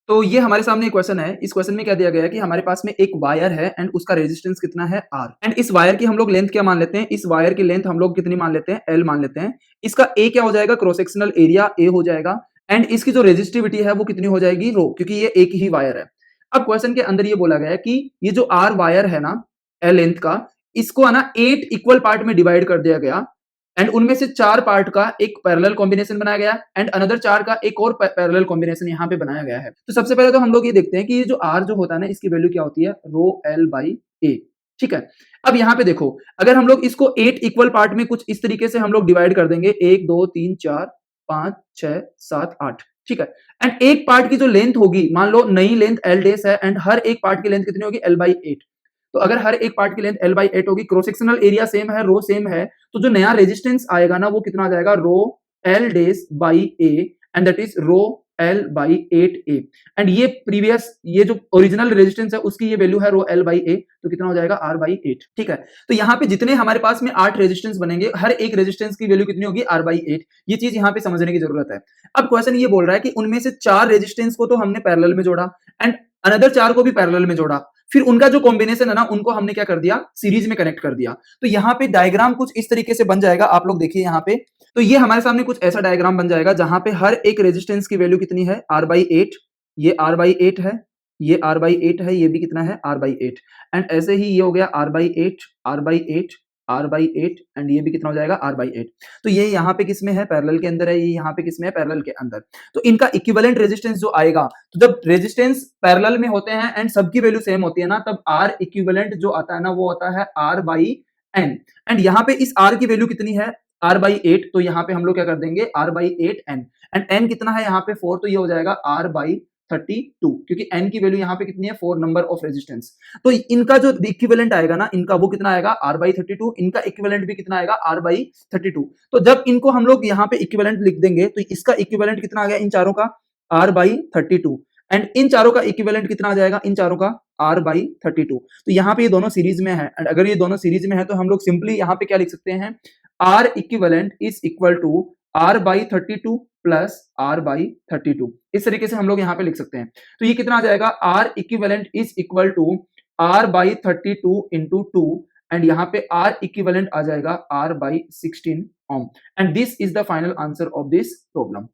तो ये हमारे सामने एक क्वेश्चन है। इस क्वेश्चन में क्या दिया गया है कि हमारे पास में एक वायर है एंड उसका रेजिस्टेंस कितना है R एंड इस वायर की हम लोग लेंथ क्या मान लेते हैं? इस वायर की लेंथ हम लोग कितनी मान लेते हैं? L मान लेते हैं। इसका A क्या हो जाएगा? क्रॉस सेक्शनल एरिया A हो जाएगा एंड इसकी जो रेजिस्टिविटी है वो कितनी हो जाएगी? रो, क्योंकि ये एक ही वायर है। अब क्वेश्चन के अंदर ये बोला गया है कि ये जो R वायर है ना L लेंथ का, इसको है ना 8 इक्वल पार्ट में डिवाइड कर दिया गया एंड उनमें से 4 पार्ट का एक पैरेलल कॉम्बिनेशन बनाया गया एंड अनदर 4 का एक और पैरेलल कॉम्बिनेशन यहाँ पे बनाया गया है। तो सबसे पहले तो हम लोग ये देखते हैं कि ये जो R जो होता है ना, इसकी वैल्यू क्या होती है? रो L बाई A। ठीक है। अब यहाँ पे देखो, अगर हम लोग इसको 8 इक्वल पार्ट में कुछ इस तरीके से हम लोग डिवाइड कर देंगे, 1 2 3 4 5 6 7 8, ठीक है। एंड एक पार्ट की जो लेंथ होगी, मान लो नई लेंथ L डेस है एंड हर एक पार्ट की लेंथ कितनी होगी? L by 8। तो अगर हर एक पार्ट की लेंथ L बाई 8 होगी, क्रॉस सेक्शनल एरिया सेम है, रो सेम है, तो जो नया रेजिस्टेंस आएगा ना वो कितना आ जाएगा? रो L डेस by A and that is row L by 8A and ये प्रीवियस, ये जो ओरिजिनल रेजिस्टेंस है उसकी ये वैल्यू है रो L बाई A, तो कितना हो जाएगा? R by 8। ठीक है। तो यहाँ पे जितने हमारे पास में 8 रेजिस्टेंस बनेंगे, हर एक रेजिस्टेंस की वैल्यू कितनी होगी? R by 8। ये चीज यहाँ पे समझने की जरूरत है। अब क्वेश्चन ये बोल रहा है कि उनमें से 4 रेजिस्टेंस को तो हमने पैरेलल में जोड़ा एंड अनदर 4 को भी पैरेलल में जोड़ा, फिर उनका जो कॉम्बिनेशन है ना, उनको हमने क्या कर दिया? सीरीज में कनेक्ट कर दिया। तो यहाँ पे डायग्राम कुछ इस तरीके से बन जाएगा, आप लोग देखिए यहाँ पे। तो ये हमारे सामने कुछ ऐसा डायग्राम बन जाएगा जहां पे हर एक रेजिस्टेंस की वैल्यू कितनी है? R by 8। ये R बाई 8 है, ये R बाई 8 है, ये भी कितना है? R बाई 8 एंड ऐसे ही ये हो गया R by 8, R by 8, R by 8 and ये भी कितना हो जाएगा? R by 8। तो ये यहाँ पे किस में है? पैरेलल के अंदर है। ये यहाँ पे किस में है? पैरेलल के अंदर। तो इनका इक्विवेलेंट रेजिस्टेंस जो आएगा, तो जब रेजिस्टेंस पैरेलल में होते हैं एंड सबकी वैल्यू सेम होती है ना, तब R इक्विवेलेंट जो आता है ना वो होता है R बाई N एंड यहाँ पे इस R की वैल्यू कितनी है? R by 8। तो यहाँ पे हम लोग क्या कर देंगे? R by 8N and N कितना है यहाँ पे? 4। तो ये हो जाएगा R बाई 32, क्योंकि N की वैल्यू यहाँ पे कितनी है? 4 नंबर ऑफ रेजिस्टेंस। तो इनका जो इक्विवेलेंट आएगा ना, इनका वो कितना आएगा? R by 32। इनका इक्विवेलेंट भी कितना आएगा? R by 32। तो जब इनको हम लोग यहाँ पे इक्विवेलेंट लिख देंगे तो इसका इक्विवेलेंट कितना आ गया इन चारों का? R बाई 32 एंड इन चारों का इक्विवेलेंट कितना आ जाएगा? इन चारों का R बाई 32। तो यहाँ पे ये दोनों सीरीज में है एंड अगर ये दोनों सीरीज में है तो हम लोग सिंपली यहाँ पे क्या लिख सकते हैं? R equivalent is equal to R by 32 plus R by 32। इस तरीके से हम लोग यहाँ पे लिख सकते हैं। तो ये कितना आ जाएगा? R equivalent is equal to R by 32 into 2 and यहाँ पे R इक्विवेलेंट आ जाएगा R by 16 ohm and this is the final answer of this problem.